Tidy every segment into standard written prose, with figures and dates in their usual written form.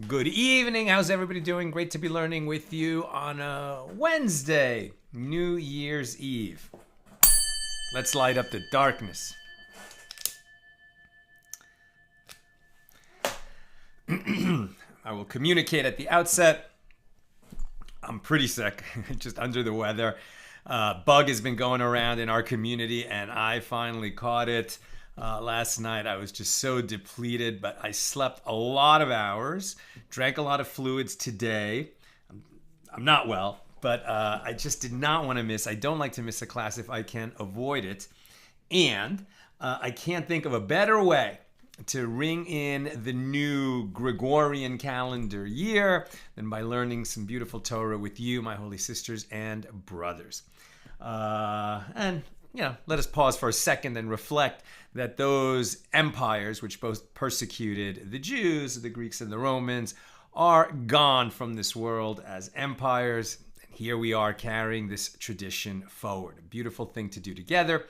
Good evening. How's everybody doing? Great to be learning with you on a Wednesday, New Year's Eve. Let's light up the darkness. I will communicate at the outset. I'm pretty sick, just under the weather. Bug has been going around in our community, and I finally caught it. Last night I was just so depleted, but I slept a lot of hours, drank a lot of fluids today. I'm not well, but I just did not want to miss. I don't like to miss a class if I can avoid it. And I can't think of a better way to ring in the new Gregorian calendar year than by learning some beautiful Torah with you, my holy sisters and brothers. And let us pause for a second and reflect that those empires which both persecuted the Jews, the Greeks and the Romans, are gone from this world as empires. And here we are carrying this tradition forward. A beautiful thing to do together.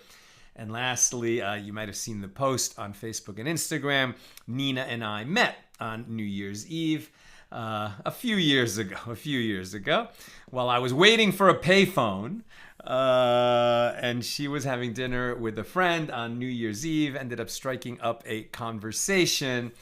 And lastly, you might have seen the post on Facebook and Instagram. Nina and I met on New Year's Eve a few years ago, while I was waiting for a payphone. And she was having dinner with a friend on New Year's Eve, ended up striking up a conversation,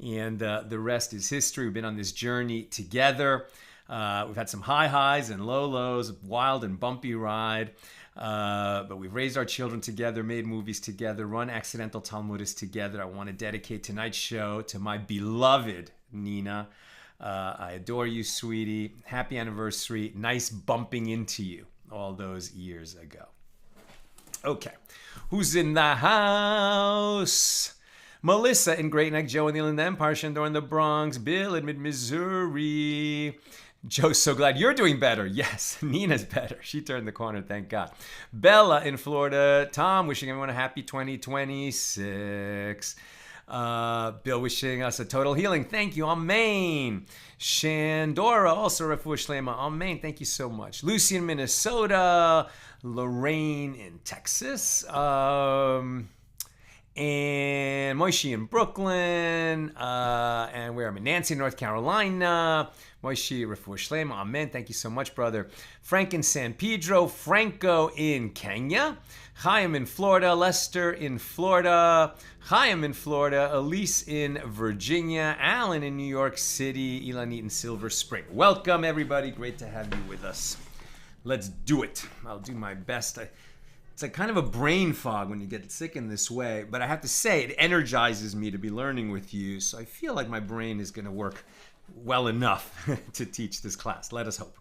and the rest is history. We've been on this journey together. We've had some high highs and low lows, wild and bumpy ride, but we've raised our children together, made movies together, run accidental Talmudists together. I want to dedicate tonight's show to my beloved Nina. I adore you, sweetie. Happy anniversary. Nice bumping into you all those years ago. Okay, who's in the house? Melissa in Great Neck, Joe in the Inland Empire, Shandor in the Bronx, Bill in mid-Missouri. Joe, so glad you're doing better. Yes, Nina's better. She turned the corner, thank God. Bella in Florida. Tom wishing everyone a happy 2026. Bill wishing us a total healing. Thank you. Amen. Shandora, also Refuah Shlema. Amen. Thank you so much. Lucy in Minnesota. Lorraine in Texas. And Moishi in Brooklyn. And where am I? Nancy in North Carolina. Moishi, Refuah Shlema. Amen. Thank you so much, brother. Frank in San Pedro. Franco in Kenya. Chaim in Florida, Lester in Florida, Chaim in Florida, Elise in Virginia, Alan in New York City, Ilanit in Silver Spring. Welcome, everybody. Great to have you with us. Let's do it. I'll do my best. It's like kind of a brain fog when you get sick in this way, but I have to say it energizes me to be learning with you, so I feel like my brain is going to work well enough to teach this class. Let us hope.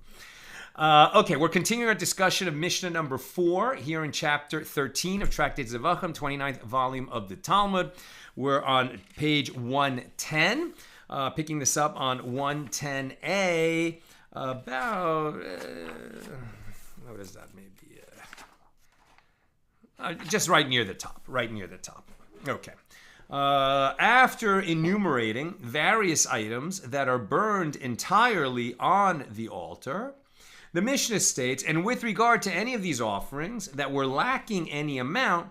Okay, we're continuing our discussion of Mishnah number 4 here in chapter 13 of Tractate Zevachim, 29th volume of the Talmud. We're on page 110, picking this up on 110a, about, what is that, maybe, just right near the top, Okay. After enumerating various items that are burned entirely on the altar, the Mishnah states, and with regard to any of these offerings that were lacking any amount,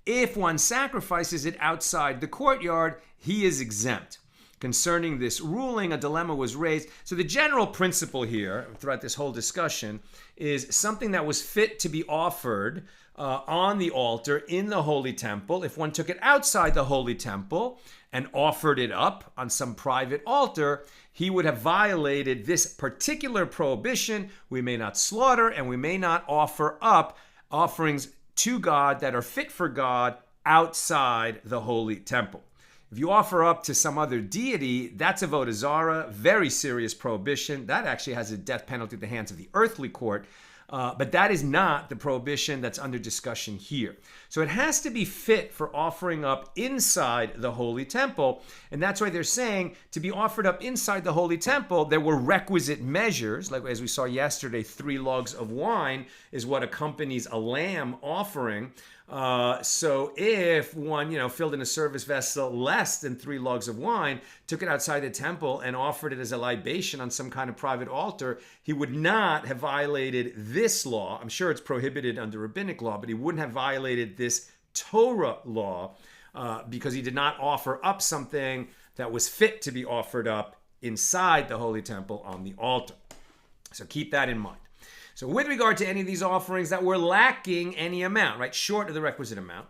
if one sacrifices it outside the courtyard, he is exempt. Concerning this ruling, a dilemma was raised. So the general principle here, throughout this whole discussion, is something that was fit to be offered on the altar in the Holy Temple. If one took it outside the Holy Temple and offered it up on some private altar, he would have violated this particular prohibition. We may not slaughter and we may not offer up offerings to God that are fit for God outside the Holy Temple. If you offer up to some other deity, that's avodah zarah, very serious prohibition. That actually has a death penalty at the hands of the earthly court. But that is not the prohibition that's under discussion here. So it has to be fit for offering up inside the Holy Temple. And that's why they're saying to be offered up inside the Holy Temple, there were requisite measures. Like as we saw yesterday, 3 logs of wine is what accompanies a lamb offering. So if one, filled in a service vessel less than 3 logs of wine, took it outside the temple and offered it as a libation on some kind of private altar, he would not have violated this law. I'm sure it's prohibited under rabbinic law, but he wouldn't have violated this Torah law because he did not offer up something that was fit to be offered up inside the Holy Temple on the altar. So keep that in mind. So with regard to any of these offerings that were lacking any amount, right, short of the requisite amount,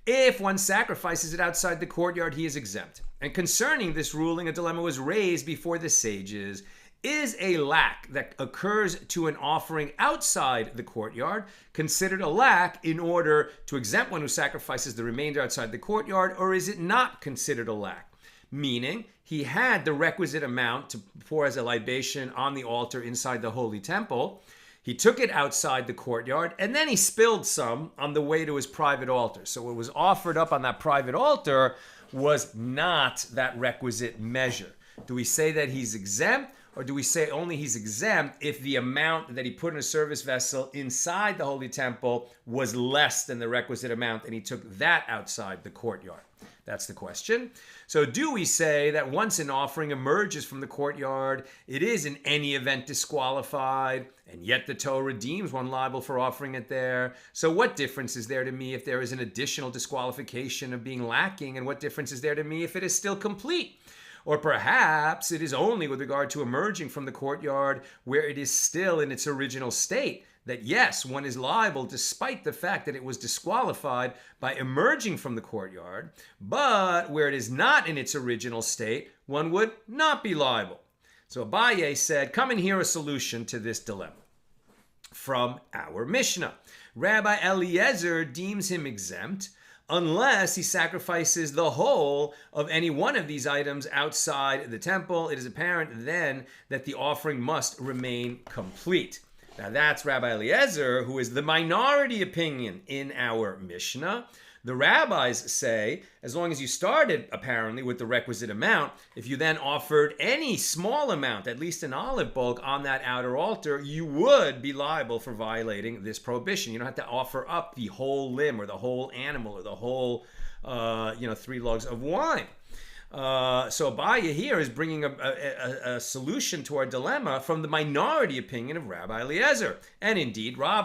if one sacrifices it outside the courtyard, he is exempt. And concerning this ruling, a dilemma was raised before the sages. Is a lack that occurs to an offering outside the courtyard considered a lack in order to exempt one who sacrifices the remainder outside the courtyard, or is it not considered a lack? Meaning, he had the requisite amount to pour as a libation on the altar inside the Holy Temple. He took it outside the courtyard, and then he spilled some on the way to his private altar. So what was offered up on that private altar was not that requisite measure. Do we say that he's exempt, or do we say only he's exempt if the amount that he put in a service vessel inside the Holy Temple was less than the requisite amount, and he took that outside the courtyard? That's the question. So do we say that once an offering emerges from the courtyard, it is in any event disqualified, and yet the Torah deems one liable for offering it there? So what difference is there to me if there is an additional disqualification of being lacking, and what difference is there to me if it is still complete? Or perhaps it is only with regard to emerging from the courtyard where it is still in its original state, that yes, one is liable despite the fact that it was disqualified by emerging from the courtyard, but where it is not in its original state, one would not be liable. So Abaye said, come and hear a solution to this dilemma from our Mishnah. Rabbi Eliezer deems him exempt unless he sacrifices the whole of any one of these items outside the temple. It is apparent then that the offering must remain complete. Now that's Rabbi Eliezer, who is the minority opinion in our Mishnah. The rabbis say, as long as you started apparently with the requisite amount, if you then offered any small amount, at least an olive bulk, on that outer altar, you would be liable for violating this prohibition. You don't have to offer up the whole limb or the whole animal or the whole, 3 logs of wine. So Abaye here is bringing a solution to our dilemma from the minority opinion of Rabbi Eliezer. And indeed, Rav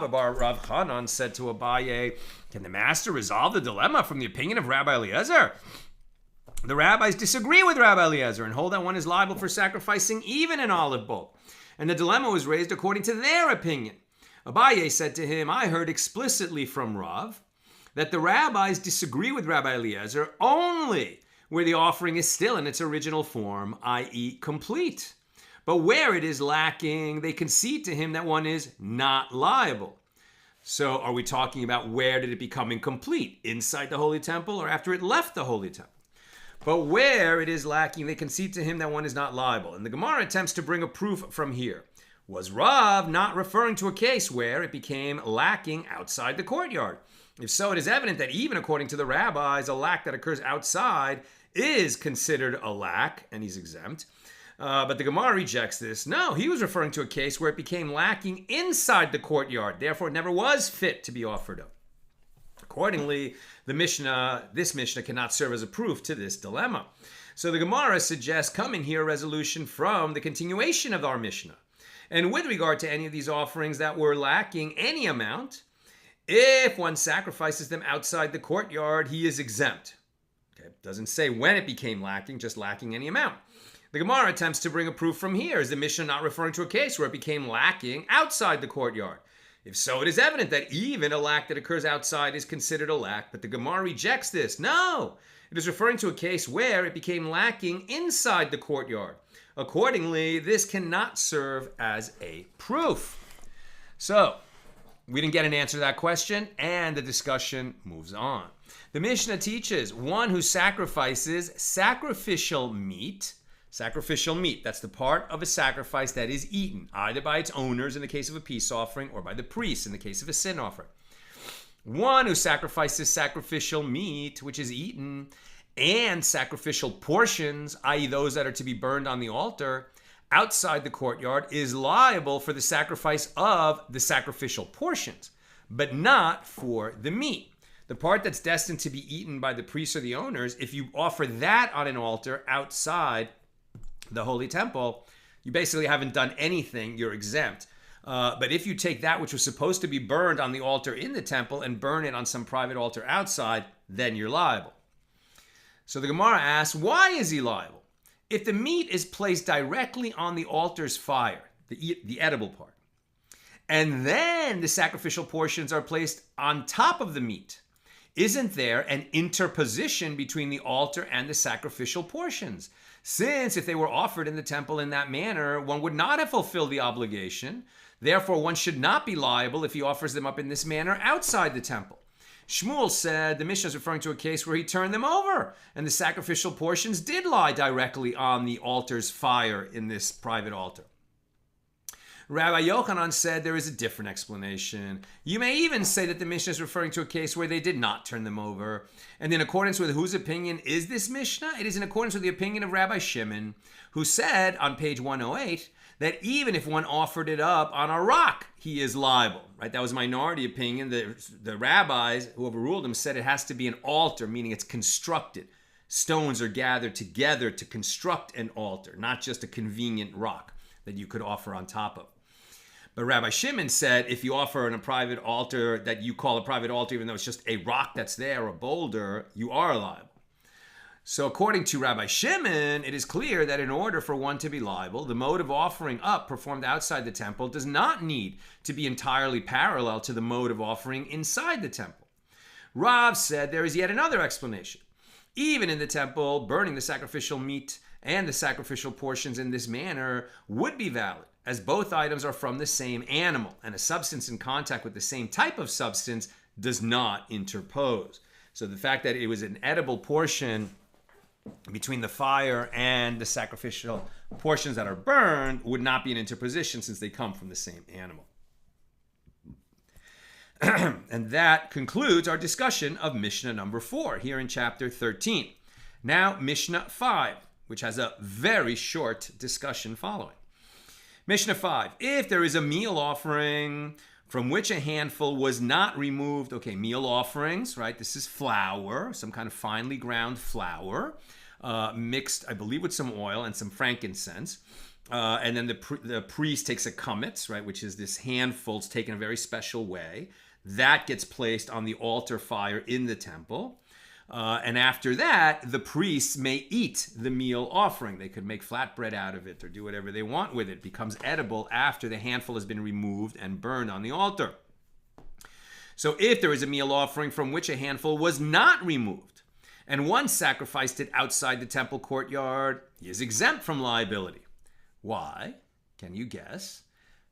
Hanan said to Abaye, can the master resolve the dilemma from the opinion of Rabbi Eliezer? The rabbis disagree with Rabbi Eliezer and hold that one is liable for sacrificing even an olive bulk. And the dilemma was raised according to their opinion. Abaye said to him, I heard explicitly from Rav that the rabbis disagree with Rabbi Eliezer only where the offering is still in its original form, i.e. complete. But where it is lacking, they concede to him that one is not liable. So are we talking about where did it become incomplete? Inside the Holy Temple or after it left the Holy Temple? But where it is lacking, they concede to him that one is not liable. And the Gemara attempts to bring a proof from here. Was Rav not referring to a case where it became lacking outside the courtyard? If so, it is evident that even according to the rabbis, a lack that occurs outside is considered a lack, and he's exempt. But the Gemara rejects this. No, he was referring to a case where it became lacking inside the courtyard. Therefore, it never was fit to be offered up. Accordingly, this Mishnah cannot serve as a proof to this dilemma. So the Gemara suggests coming here a resolution from the continuation of our Mishnah. And with regard to any of these offerings that were lacking any amount, if one sacrifices them outside the courtyard, he is exempt. Okay, it doesn't say when it became lacking, just lacking any amount. The Gemara attempts to bring a proof from here. Is the Mishnah not referring to a case where it became lacking outside the courtyard? If so, it is evident that even a lack that occurs outside is considered a lack, but the Gemara rejects this. No, it is referring to a case where it became lacking inside the courtyard. Accordingly, this cannot serve as a proof. So, we didn't get an answer to that question, and the discussion moves on. The Mishnah teaches one who sacrifices sacrificial meat, that's the part of a sacrifice that is eaten, either by its owners in the case of a peace offering or by the priest in the case of a sin offering. One who sacrifices sacrificial meat, which is eaten, and sacrificial portions, i.e. those that are to be burned on the altar, outside the courtyard, is liable for the sacrifice of the sacrificial portions, but not for the meat. The part that's destined to be eaten by the priests or the owners, if you offer that on an altar outside the holy temple, you basically haven't done anything, you're exempt. But if you take that which was supposed to be burned on the altar in the temple and burn it on some private altar outside, then you're liable. So the Gemara asks, why is he liable? If the meat is placed directly on the altar's fire, the edible part, and then the sacrificial portions are placed on top of the meat, isn't there an interposition between the altar and the sacrificial portions? Since if they were offered in the temple in that manner, one would not have fulfilled the obligation. Therefore, one should not be liable if he offers them up in this manner outside the temple. Shmuel said the Mishnah is referring to a case where he turned them over, and the sacrificial portions did lie directly on the altar's fire in this private altar. Rabbi Yochanan said there is a different explanation. You may even say that the Mishnah is referring to a case where they did not turn them over. And in accordance with whose opinion is this Mishnah? It is in accordance with the opinion of Rabbi Shimon, who said on page 108 that even if one offered it up on a rock, he is liable. Right? That was minority opinion. The rabbis who overruled him said it has to be an altar, meaning it's constructed. Stones are gathered together to construct an altar, not just a convenient rock that you could offer on top of. But Rabbi Shimon said if you offer on a private altar that you call a private altar, even though it's just a rock that's there, a boulder, you are liable. So according to Rabbi Shimon, it is clear that in order for one to be liable, the mode of offering up performed outside the temple does not need to be entirely parallel to the mode of offering inside the temple. Rav said there is yet another explanation. Even in the temple, burning the sacrificial meat and the sacrificial portions in this manner would be valid, as both items are from the same animal, and a substance in contact with the same type of substance does not interpose. So the fact that it was an edible portion between the fire and the sacrificial portions that are burned would not be an interposition since they come from the same animal. And that concludes our discussion of Mishnah number 4 here in chapter 13. Now Mishnah 5, which has a very short discussion following. Mishnah 5, if there is a meal offering from which a handful was not removed, okay, meal offerings, right? This is flour, some kind of finely ground flour, mixed, I believe, with some oil and some frankincense. And then the priest takes a chametz, right, which is this handful, it's taken a very special way. That gets placed on the altar fire in the temple. And after that, the priests may eat the meal offering. They could make flatbread out of it or do whatever they want with it. It becomes edible after the handful has been removed and burned on the altar. So if there is a meal offering from which a handful was not removed, and one sacrificed it outside the temple courtyard, he is exempt from liability. Why? Can you guess?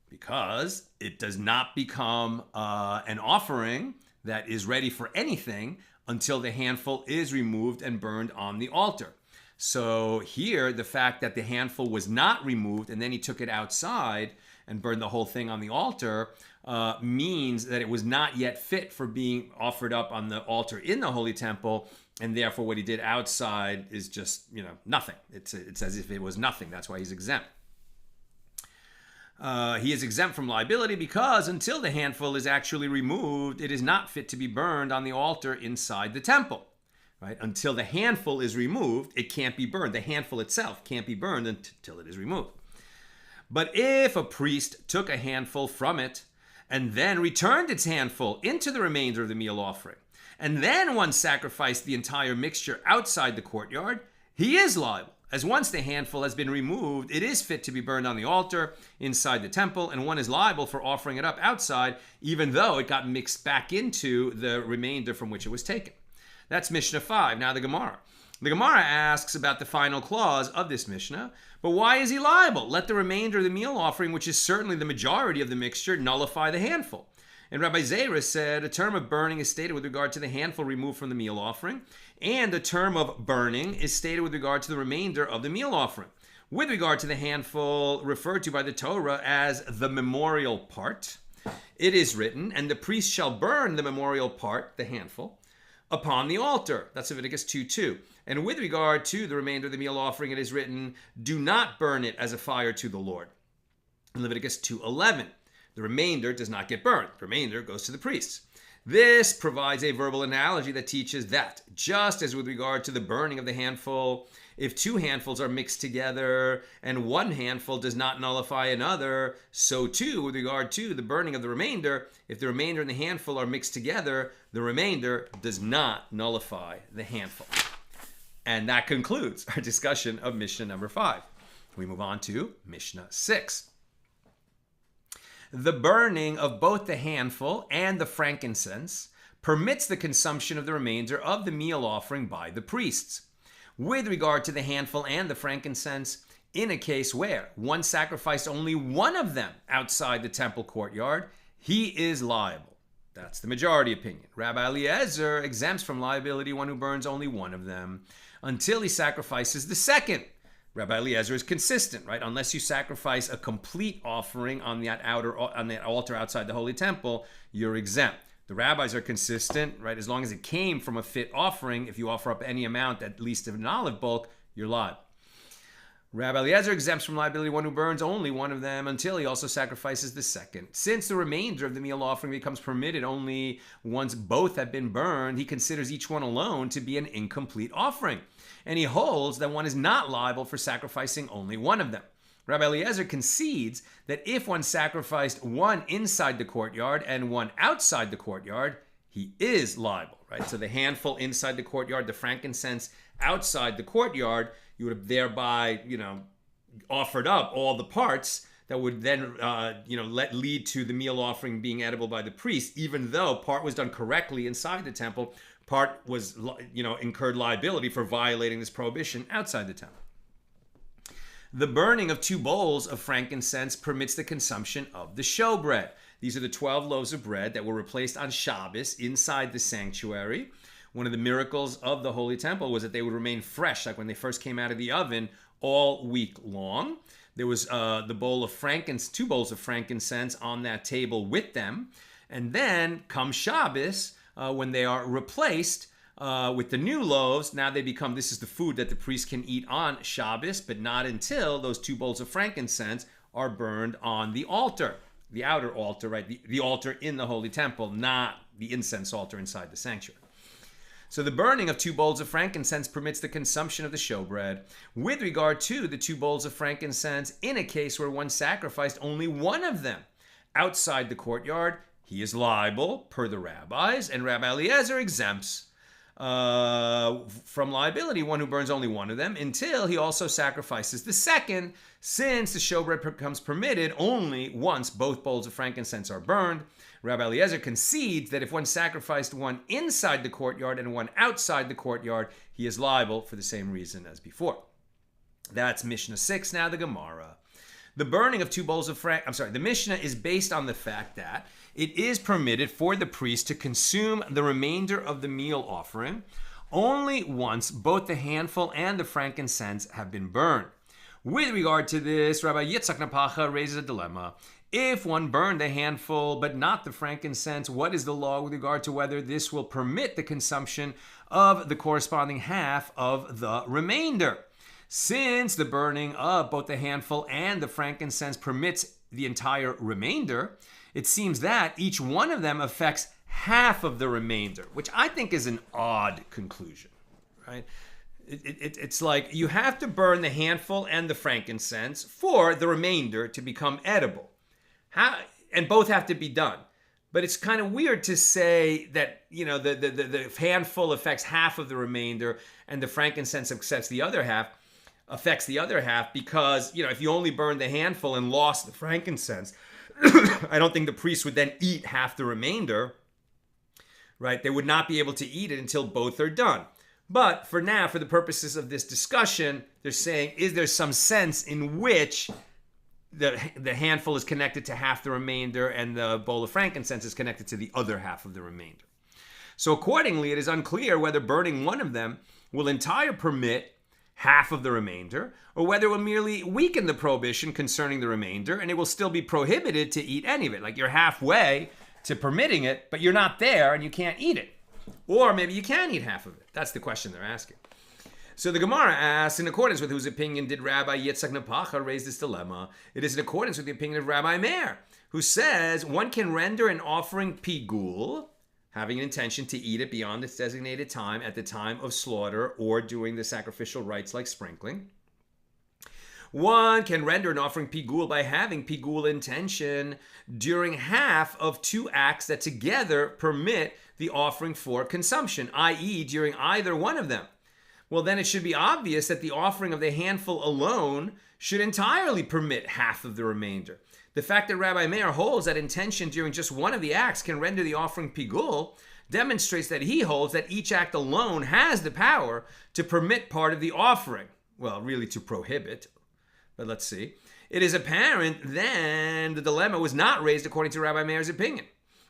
Because it does not become an offering that is ready for anything until the handful is removed and burned on the altar. So here, the fact that the handful was not removed and then he took it outside and burned the whole thing on the altar, means that it was not yet fit for being offered up on the altar in the Holy Temple, and therefore what he did outside is just, nothing. It's as if it was nothing. That's why he's exempt. He is exempt from liability because until the handful is actually removed, it is not fit to be burned on the altar inside the temple. Right? Until the handful is removed, it can't be burned. The handful itself can't be burned until it is removed. But if a priest took a handful from it and then returned its handful into the remainder of the meal offering, and then one sacrificed the entire mixture outside the courtyard, he is liable. As once the handful has been removed, it is fit to be burned on the altar inside the temple, and one is liable for offering it up outside, even though it got mixed back into the remainder from which it was taken. That's Mishnah 5. Now the Gemara. The Gemara asks about the final clause of this Mishnah, but why is he liable? Let the remainder of the meal offering, which is certainly the majority of the mixture, nullify the handful. And Rabbi Zera said a term of burning is stated with regard to the handful removed from the meal offering, and the term of burning is stated with regard to the remainder of the meal offering. With regard to the handful referred to by the Torah as the memorial part, it is written, and the priest shall burn the memorial part, the handful, upon the altar. That's Leviticus 2:2. And with regard to the remainder of the meal offering, it is written, do not burn it as a fire to the Lord. In Leviticus 2:11, the remainder does not get burned. The remainder goes to the priests. This provides a verbal analogy that teaches that, just as with regard to the burning of the handful, if two handfuls are mixed together and one handful does not nullify another, so too with regard to the burning of the remainder, if the remainder and the handful are mixed together, the remainder does not nullify the handful. And that concludes our discussion of Mishnah number 5. We move on to Mishnah 6. The burning of both the handful and the frankincense permits the consumption of the remainder of the meal offering by the priests. With regard to the handful and the frankincense, in a case where one sacrificed only one of them outside the temple courtyard, he is liable. That's the majority opinion. Rabbi Eliezer exempts from liability one who burns only one of them until he sacrifices the second. Rabbi Eliezer is consistent, right? Unless you sacrifice a complete offering on that altar outside the Holy Temple, you're exempt. The rabbis are consistent, right? As long as it came from a fit offering, if you offer up any amount, at least of an olive bulk, you're liable. Rabbi Eliezer exempts from liability one who burns only one of them until he also sacrifices the second. Since the remainder of the meal offering becomes permitted only once both have been burned, he considers each one alone to be an incomplete offering. And he holds that one is not liable for sacrificing only one of them. Rabbi Eliezer concedes that if one sacrificed one inside the courtyard and one outside the courtyard, he is liable, right? So the handful inside the courtyard, the frankincense outside the courtyard, you would have thereby, offered up all the parts that would then, lead to the meal offering being edible by the priest, even though part was done correctly inside the temple, part was, incurred liability for violating this prohibition outside the temple. The burning of 2 bowls of frankincense permits the consumption of the showbread. These are the 12 loaves of bread that were replaced on Shabbos inside the sanctuary. One of the miracles of the Holy Temple was that they would remain fresh, like when they first came out of the oven, all week long. There was 2 bowls of frankincense on that table with them. And then come Shabbos, when they are replaced with the new loaves, now this is the food that the priest can eat on Shabbos, but not until those 2 bowls of frankincense are burned on the altar, the outer altar, right? The altar in the Holy Temple, not the incense altar inside the sanctuary. So the burning of 2 bowls of frankincense permits the consumption of the showbread. With regard to the 2 bowls of frankincense, in a case where one sacrificed only one of them outside the courtyard, he is liable per the rabbis, and Rabbi Eliezer exempts from liability one who burns only one of them until he also sacrifices the second, since the showbread becomes permitted only once both bowls of frankincense are burned. Rabbi Eliezer concedes that if one sacrificed one inside the courtyard and one outside the courtyard, he is liable for the same reason as before. That's Mishnah 6. Now the Gemara. The burning of 2 bowls of the Mishnah is based on the fact that it is permitted for the priest to consume the remainder of the meal offering only once both the handful and the frankincense have been burned. With regard to this, Rabbi Yitzchak Napacha raises a dilemma. If one burned a handful but not the frankincense, what is the law with regard to whether this will permit the consumption of the corresponding half of the remainder? Since the burning of both the handful and the frankincense permits the entire remainder, it seems that each one of them affects half of the remainder, which I think is an odd conclusion, right? It's like you have to burn the handful and the frankincense for the remainder to become edible. And both have to be done. But it's kind of weird to say that, the handful affects half of the remainder and the frankincense affects the other half, because, if you only burned the handful and lost the frankincense, I don't think the priest would then eat half the remainder, right? They would not be able to eat it until both are done. But for now, for the purposes of this discussion, they're saying, is there some sense in which the handful is connected to half the remainder and the bowl of frankincense is connected to the other half of the remainder? So accordingly, it is unclear whether burning one of them will entirely permit half of the remainder, or whether it will merely weaken the prohibition concerning the remainder, and it will still be prohibited to eat any of it. Like you're halfway to permitting it, but you're not there and you can't eat it. Or maybe you can eat half of it. That's the question they're asking. So the Gemara asks, in accordance with whose opinion did Rabbi Yitzchak Napacha raise this dilemma? It is in accordance with the opinion of Rabbi Meir, who says one can render an offering pigul, having an intention to eat it beyond its designated time at the time of slaughter or doing the sacrificial rites like sprinkling. One can render an offering pigul by having pigul intention during half of two acts that together permit the offering for consumption, i.e. during either one of them. Well, then it should be obvious that the offering of the handful alone should entirely permit half of the remainder. The fact that Rabbi Meir holds that intention during just one of the acts can render the offering pigul demonstrates that he holds that each act alone has the power to permit part of the offering. Well, really to prohibit. But let's see. It is apparent then the dilemma was not raised according to Rabbi Meir's opinion.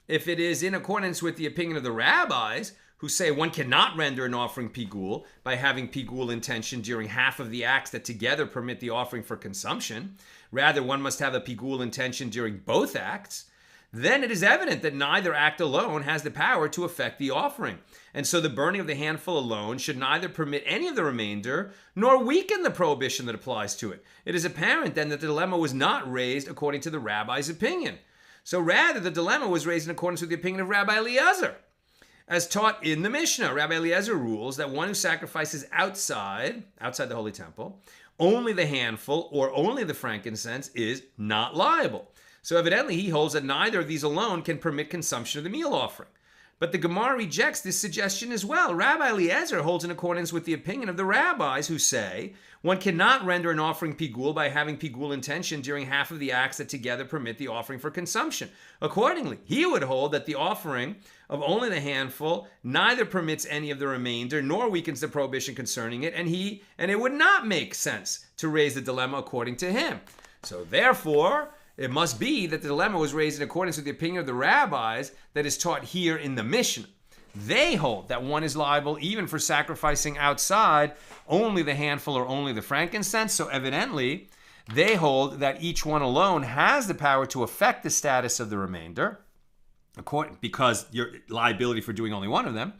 If it is in accordance with the opinion of the rabbis, who say one cannot render an offering pigul by having pigul intention during half of the acts that together permit the offering for consumption, rather one must have a pigul intention during both acts, then it is evident that neither act alone has the power to affect the offering. And so the burning of the handful alone should neither permit any of the remainder nor weaken the prohibition that applies to it. It is apparent then that the dilemma was not raised according to the rabbi's opinion. So rather, the dilemma was raised in accordance with the opinion of Rabbi Eliezer. As taught in the Mishna, Rabbi Eliezer rules that one who sacrifices outside the Holy Temple, only the handful or only the frankincense is not liable. So evidently he holds that neither of these alone can permit consumption of the meal offering. But the Gemara rejects this suggestion as well. Rabbi Eliezer holds in accordance with the opinion of the rabbis who say one cannot render an offering pigul by having pigul intention during half of the acts that together permit the offering for consumption. Accordingly, he would hold that the offering of only the handful neither permits any of the remainder nor weakens the prohibition concerning it, and it would not make sense to raise the dilemma according to him. So therefore, it must be that the dilemma was raised in accordance with the opinion of the rabbis that is taught here in the Mishna. They hold that one is liable even for sacrificing outside only the handful or only the frankincense. So evidently, they hold that each one alone has the power to affect the status of the remainder, because your liability for doing only one of them.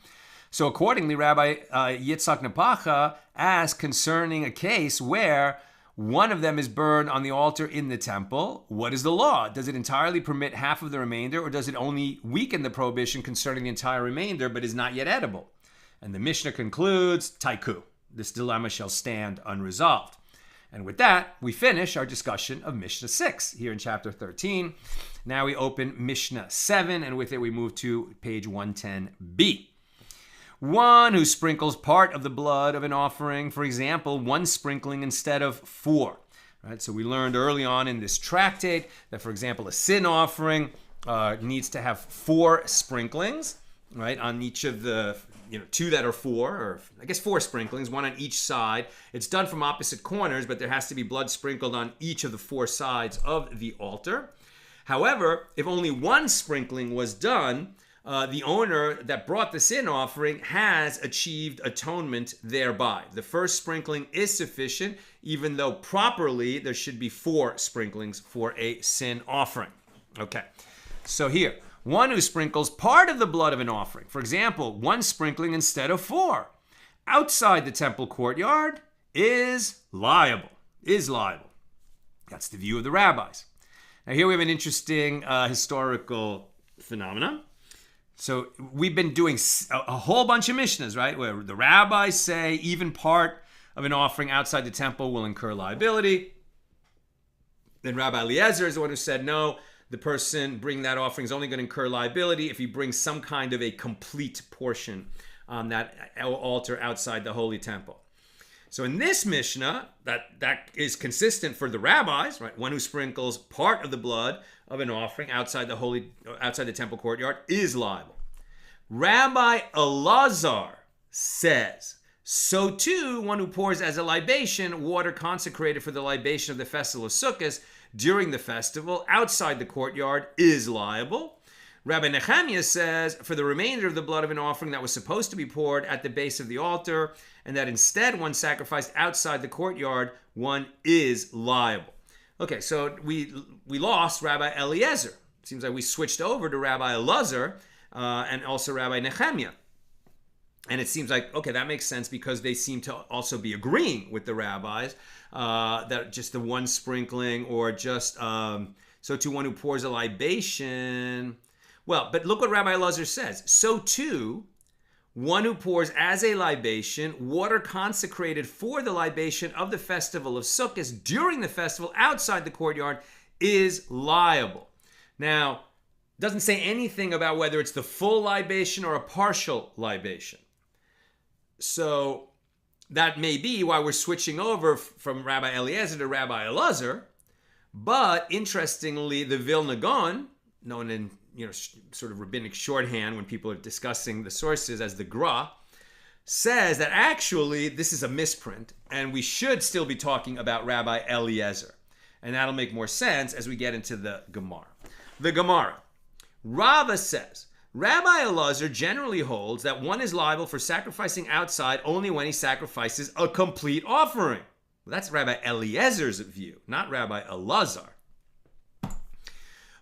So accordingly, Rabbi Yitzchak Napacha asked concerning a case where one of them is burned on the altar in the temple. What is the law? Does it entirely permit half of the remainder, or does it only weaken the prohibition concerning the entire remainder but is not yet edible? And the Mishnah concludes, Taiku, this dilemma shall stand unresolved. And with that, we finish our discussion of Mishnah 6 here in chapter 13. Now we open Mishnah 7, and with it we move to page 110b. One who sprinkles part of the blood of an offering, for example, one sprinkling instead of 4. Right? So we learned early on in this tractate that, for example, a sin offering needs to have 4 sprinklings, right, on each of the 2 that are 4, or I guess 4 sprinklings, 1 on each side. It's done from opposite corners, but there has to be blood sprinkled on each of the 4 sides of the altar. However, if only 1 sprinkling was done the owner that brought the sin offering has achieved atonement thereby. The first sprinkling is sufficient, even though properly there should be 4 sprinklings for a sin offering. Okay, so here, one who sprinkles part of the blood of an offering, for example, 1 sprinkling instead of 4, outside the temple courtyard is liable. That's the view of the rabbis. Now here we have an interesting historical phenomenon. So we've been doing a whole bunch of Mishnas, right? Where the rabbis say even part of an offering outside the temple will incur liability. Then Rabbi Eliezer is the one who said, no, the person bringing that offering is only going to incur liability if he brings some kind of a complete portion on that altar outside the holy temple. So in this Mishnah, that is consistent for the rabbis, right? One who sprinkles part of the blood of an offering outside the temple courtyard is liable. Rabbi Elazar says, so too, one who pours as a libation water consecrated for the libation of the festival of Sukkot during the festival outside the courtyard is liable. Rabbi Nehemiah says, for the remainder of the blood of an offering that was supposed to be poured at the base of the altar, and that instead one sacrificed outside the courtyard, one is liable. Okay, so we lost Rabbi Eliezer. Seems like we switched over to Rabbi Elazar and also Rabbi Nehemiah. And it seems like, okay, that makes sense because they seem to also be agreeing with the rabbis that just the 1 sprinkling or just, so to one who pours a libation. Well, but look what Rabbi Elazar says. So too, one who pours as a libation water consecrated for the libation of the festival of Sukkot during the festival outside the courtyard is liable. Now, it doesn't say anything about whether it's the full libation or a partial libation. So that may be why we're switching over from Rabbi Eliezer to Rabbi Elazar. But interestingly, the Vilna Gaon, known in sort of rabbinic shorthand when people are discussing the sources as the Gra, says that actually this is a misprint and we should still be talking about Rabbi Eliezer. And that'll make more sense as we get into the Gemara. The Gemara. Rava says, Rabbi Elazar generally holds that one is liable for sacrificing outside only when he sacrifices a complete offering. Well, that's Rabbi Eliezer's view, not Rabbi Elazar.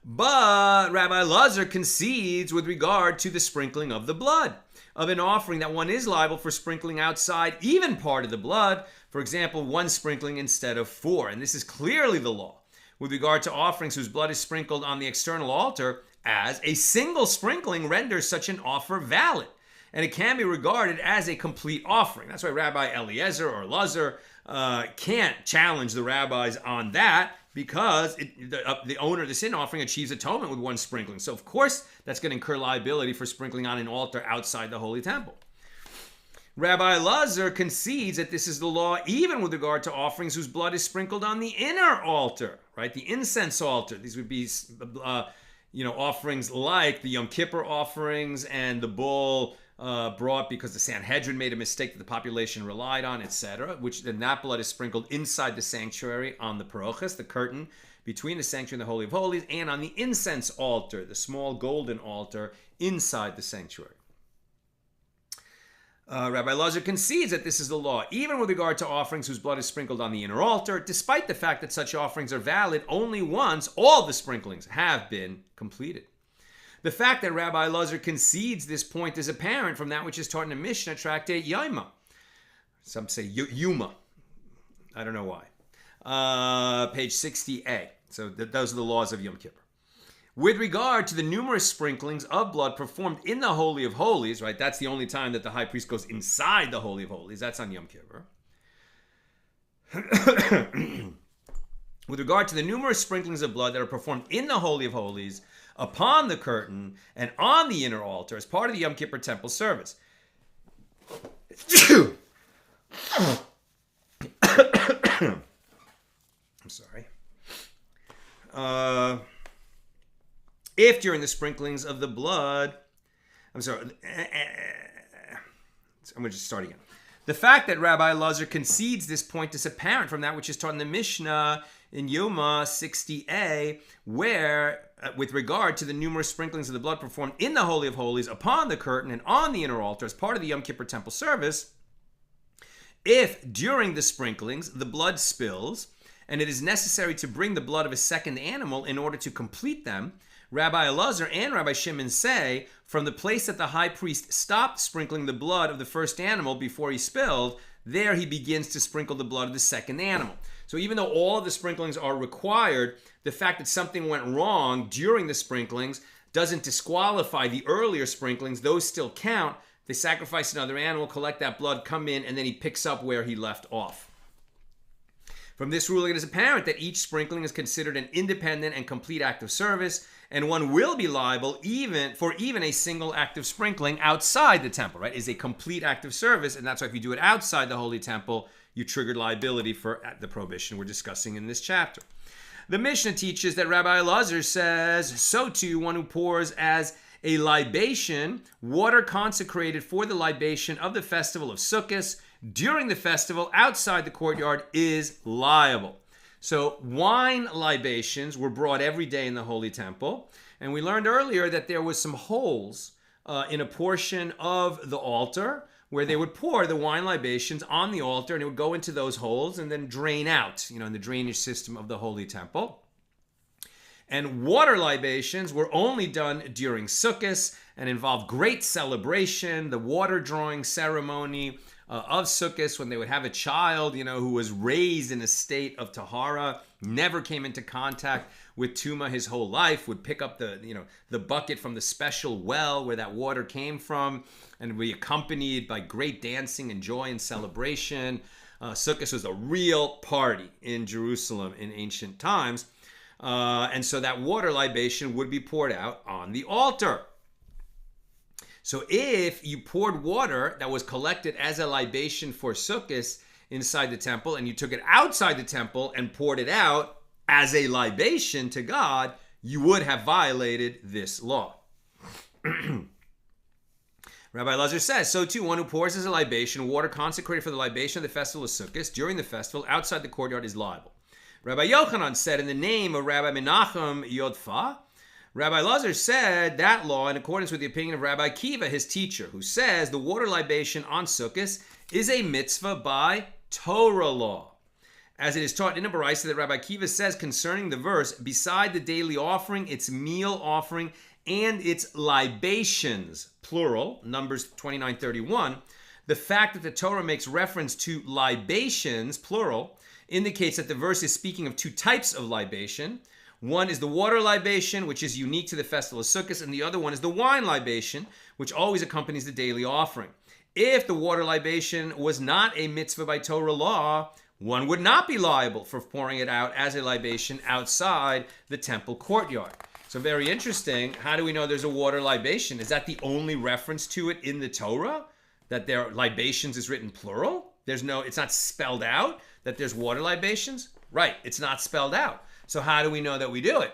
But Rabbi Elazar concedes with regard to the sprinkling of the blood of an offering that one is liable for sprinkling outside even part of the blood. For example, 1 sprinkling instead of 4. And this is clearly the law with regard to offerings whose blood is sprinkled on the external altar, as a single sprinkling renders such an offer valid. And it can be regarded as a complete offering. That's why Rabbi Eliezer or Elazar can't challenge the rabbis on that, because the owner of the sin offering achieves atonement with 1 sprinkling. So of course that's going to incur liability for sprinkling on an altar outside the holy temple. Rabbi Elazar concedes that this is the law even with regard to offerings whose blood is sprinkled on the inner altar, right? The incense altar. These would be offerings like the Yom Kippur offerings and the bull brought because the Sanhedrin made a mistake that the population relied on, etc., which then that blood is sprinkled inside the sanctuary on the parochas, the curtain between the sanctuary and the Holy of Holies, and on the incense altar, the small golden altar inside the sanctuary. Rabbi Elazar concedes that this is the law, even with regard to offerings whose blood is sprinkled on the inner altar, despite the fact that such offerings are valid only once all the sprinklings have been completed. The fact that Rabbi Elazar concedes this point is apparent from that which is taught in the Mishna tractate Yoma. Some say Yuma. I don't know why. Page 60a. So those are the laws of Yom Kippur. With regard to the numerous sprinklings of blood performed in the Holy of Holies, right? That's the only time that the high priest goes inside the Holy of Holies. That's on Yom Kippur. With regard to the numerous sprinklings of blood that are performed in the Holy of Holies, upon the curtain, and on the inner altar as part of the Yom Kippur temple service. I'm sorry. If during the sprinklings of the blood, I'm going to just start again. The fact that Rabbi Elazar concedes this point is apparent from that which is taught in the Mishnah in Yoma 60a, where with regard to the numerous sprinklings of the blood performed in the Holy of Holies upon the curtain and on the inner altar as part of the Yom Kippur temple service, if during the sprinklings the blood spills and it is necessary to bring the blood of a second animal in order to complete them, Rabbi Elazar and Rabbi Shimon say, from the place that the high priest stopped sprinkling the blood of the first animal before he spilled, there he begins to sprinkle the blood of the second animal. So even though all of the sprinklings are required, the fact that something went wrong during the sprinklings doesn't disqualify the earlier sprinklings. Those still count. They sacrifice another animal, collect that blood, come in, and then he picks up where he left off. From this ruling, it is apparent that each sprinkling is considered an independent and complete act of service, and one will be liable even a single act of sprinkling outside the temple, right? Is a complete act of service, and that's why if you do it outside the holy temple, you triggered liability for the prohibition we're discussing in this chapter. The Mishnah teaches that Rabbi Elazar says, so too one who pours as a libation water consecrated for the libation of the festival of Sukkot during the festival outside the courtyard is liable. So wine libations were brought every day in the Holy Temple. And we learned earlier that there was some holes in a portion of the altar where they would pour the wine libations on the altar, and it would go into those holes and then drain out, in the drainage system of the Holy Temple. And water libations were only done during Sukkot and involved great celebration, the water drawing ceremony of Sukkot, when they would have a child, who was raised in a state of tahara, never came into contact with tuma his whole life, would pick up the bucket from the special well where that water came from, and be accompanied by great dancing and joy and celebration. Sukkot was a real party in Jerusalem in ancient times. And so that water libation would be poured out on the altar. So if you poured water that was collected as a libation for Sukkot inside the temple, and you took it outside the temple and poured it out as a libation to God, you would have violated this law. Rabbi Elazar says, so too one who pours as a libation water consecrated for the libation of the festival of Sukkot during the festival outside the courtyard is liable. Rabbi Yochanan said in the name of Rabbi Menachem Yodfa, Rabbi Elazar said that law in accordance with the opinion of Rabbi Kiva, his teacher, who says the water libation on Sukkot is a mitzvah by Torah law. As it is taught in a baraisa that Rabbi Kiva says concerning the verse, beside the daily offering, its meal offering, and its libations, plural, Numbers 29:31, the fact that the Torah makes reference to libations, plural, indicates that the verse is speaking of two types of libation. One is the water libation, which is unique to the festival of Sukkot, and the other one is the wine libation, which always accompanies the daily offering. If the water libation was not a mitzvah by Torah law, one would not be liable for pouring it out as a libation outside the temple courtyard. So very interesting. How do we know there's a water libation? Is that the only reference to it in the Torah? That there libations is written plural? It's not spelled out that there's water libations? Right, it's not spelled out. So how do we know that we do it?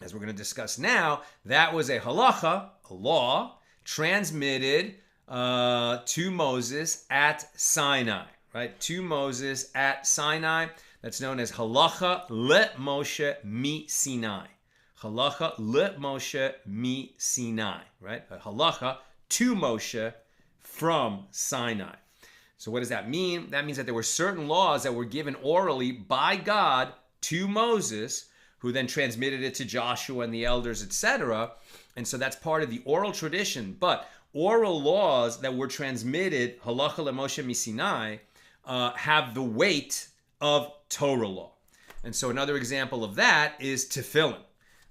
As we're going to discuss now, that was a halacha, a law, transmitted to Moses at Sinai, right? To Moses at Sinai. That's known as halacha le Moshe mi Sinai. Halacha le Moshe mi Sinai, right? A halacha to Moshe from Sinai. So what does that mean? That means that there were certain laws that were given orally by God to Moses, who then transmitted it to Joshua and the elders, etc. And so that's part of the oral tradition. But oral laws that were transmitted, halacha leMoshe miSinai, have the weight of Torah law. And so another example of that is tefillin.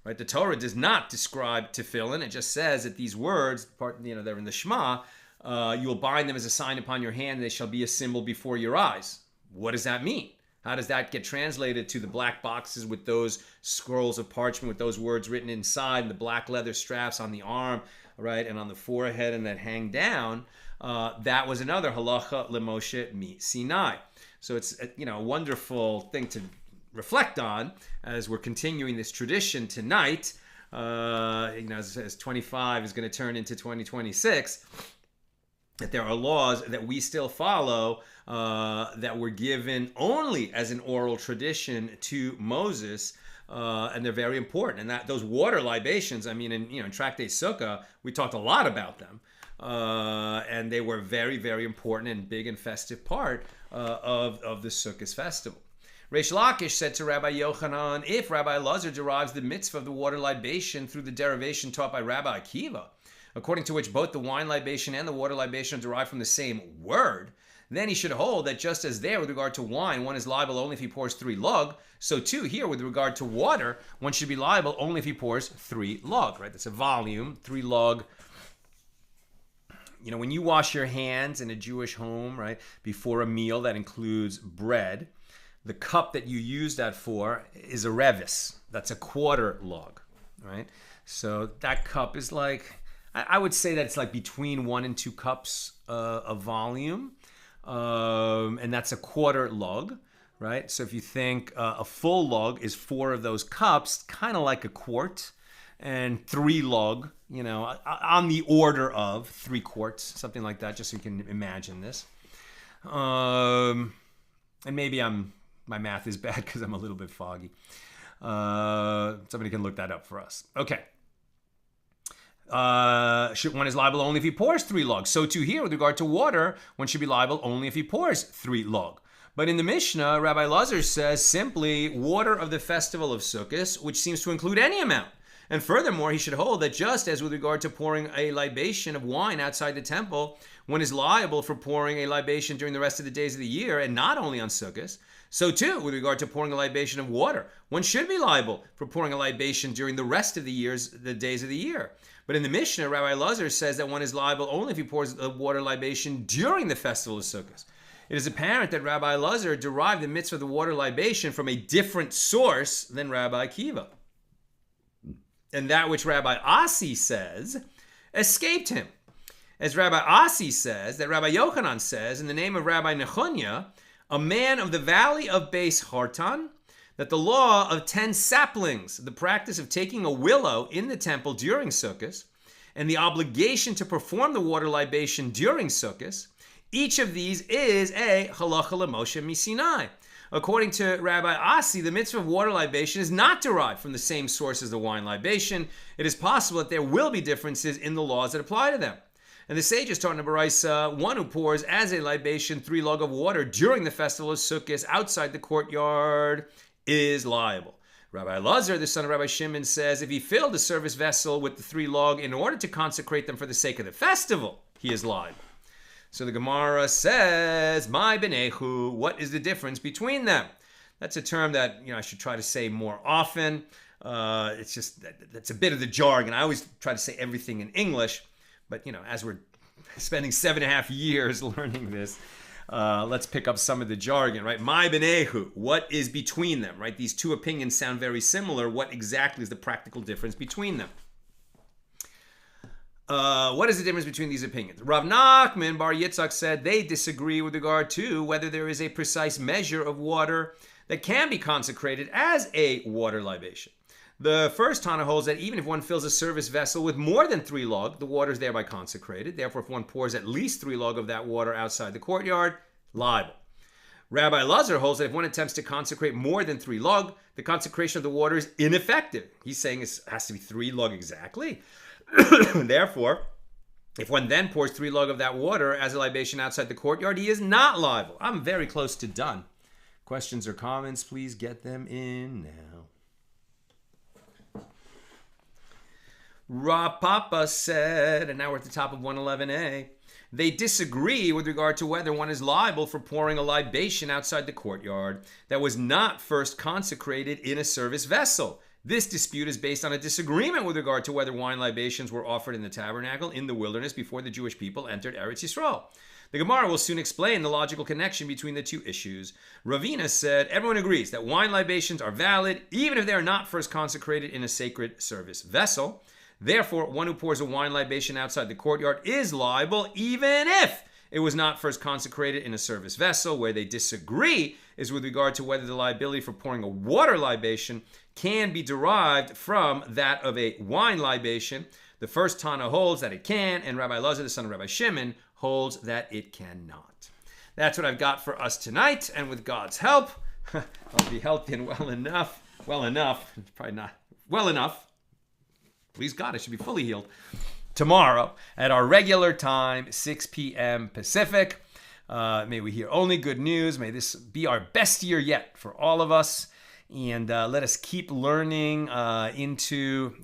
Right? The Torah does not describe tefillin. It just says that these words, they're in the Shema, you will bind them as a sign upon your hand, and they shall be a symbol before your eyes. What does that mean? How does that get translated to the black boxes with those scrolls of parchment with those words written inside, and the black leather straps on the arm, right, and on the forehead and that hang down? That was another halacha leMoshe mi Sinai. So it's a wonderful thing to reflect on as we're continuing this tradition tonight. As 25 is going to turn into 2026. That there are laws that we still follow that were given only as an oral tradition to Moses and they're very important. And that those water libations, I mean, in Tractate Sukkah, we talked a lot about them, and they were very, very important and big and festive part of the Sukkot festival. Reish Lakish said to Rabbi Yochanan, if Rabbi Elazar derives the mitzvah of the water libation through the derivation taught by Rabbi Akiva, according to which both the wine libation and the water libation are derived from the same word, then he should hold that just as there with regard to wine, one is liable only if he pours 3 log, so too here with regard to water, one should be liable only if he pours 3 log, right? That's a volume, 3 log. When you wash your hands in a Jewish home, right, before a meal that includes bread, the cup that you use that for is a revis. That's a 1/4 log, right? So that cup is like, I would say that it's like between 1 and 2 cups of volume. And that's a 1/4 log, right? So if you think a full log is 4 of those cups, kind of like a quart, and 3 log, on the order of 3 quarts, something like that, just so you can imagine this. And maybe my math is bad because I'm a little bit foggy. Somebody can look that up for us. Okay. One is liable only if he pours 3 log. So too here, with regard to water, one should be liable only if he pours 3 log. But in the Mishnah, Rabbi Elazar says simply water of the festival of Sukkot, which seems to include any amount. And furthermore, he should hold that just as with regard to pouring a libation of wine outside the temple, one is liable for pouring a libation during the rest of the days of the year, and not only on Sukkot, so too, with regard to pouring a libation of water, one should be liable for pouring a libation during the rest of the days of the year. But in the Mishnah, Rabbi Elazar says that one is liable only if he pours a water libation during the festival of Sukkot. It is apparent that Rabbi Elazar derived the mitzvah of the water libation from a different source than Rabbi Akiva. And that which Rabbi Asi says escaped him. As Rabbi Asi says, that Rabbi Yochanan says, in the name of Rabbi Nechonia, a man of the valley of Beis Hartan, that the law of 10 saplings, the practice of taking a willow in the temple during Sukkot, and the obligation to perform the water libation during Sukkot, each of these is a halacha l'Moshe miSinai. According to Rabbi Asi, the mitzvah of water libation is not derived from the same source as the wine libation. It is possible that there will be differences in the laws that apply to them. And the sages taught in the Baraisa, one who pours as a libation 3 log of water during the festival of Sukkot outside the courtyard is liable. Rabbi Elazar, the son of Rabbi Shimon, says if he filled a service vessel with the 3 log in order to consecrate them for the sake of the festival, he is liable. So the Gemara says, "My benehu," what is the difference between them? That's a term that I should try to say more often. It's just that's a bit of the jargon. I always try to say everything in English, but as we're spending 7.5 years learning this, let's pick up some of the jargon, right? My benehu, what is between them, right? These 2 opinions sound very similar. What exactly is the practical difference between them? What is the difference between these opinions? Rav Nachman Bar Yitzchak said they disagree with regard to whether there is a precise measure of water that can be consecrated as a water libation. The first Tana holds that even if one fills a service vessel with more than 3 log, the water is thereby consecrated. Therefore, if one pours at least 3 log of that water outside the courtyard, liable. Rabbi Elazar holds that if one attempts to consecrate more than 3 log, the consecration of the water is ineffective. He's saying it has to be 3 log exactly. Therefore, if one then pours 3 log of that water as a libation outside the courtyard, he is not liable. I'm very close to done. Questions or comments, please get them in now. Rapapa said, and now we're at the top of 111a, they disagree with regard to whether one is liable for pouring a libation outside the courtyard that was not first consecrated in a service vessel. This dispute is based on a disagreement with regard to whether wine libations were offered in the tabernacle in the wilderness before the Jewish people entered Eretz Yisrael. The Gemara will soon explain the logical connection between the 2 issues. Ravina said, everyone agrees that wine libations are valid even if they are not first consecrated in a sacred service vessel. Therefore, one who pours a wine libation outside the courtyard is liable even if it was not first consecrated in a service vessel. Where they disagree is with regard to whether the liability for pouring a water libation can be derived from that of a wine libation. The first Tana holds that it can, and Rabbi Elazar, the son of Rabbi Shimon, holds that it cannot. That's what I've got for us tonight, and with God's help, I'll be healthy and well enough well enough. It's probably not well enough. Please God, I should be fully healed. Tomorrow at our regular time, 6 p.m. Pacific. May we hear only good news. May this be our best year yet for all of us. And let us keep learning into,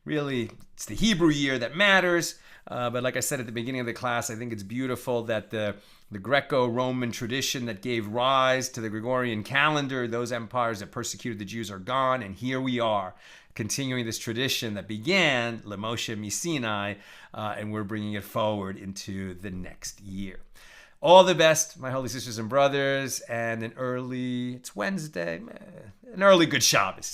really, it's the Hebrew year that matters. But like I said at the beginning of the class, I think it's beautiful that the Greco-Roman tradition that gave rise to the Gregorian calendar, those empires that persecuted the Jews are gone. And here we are, continuing this tradition that began Lemoshe Sinai, and we're bringing it forward into the next year. All the best, my holy sisters and brothers, and it's Wednesday, an early good Shabbos.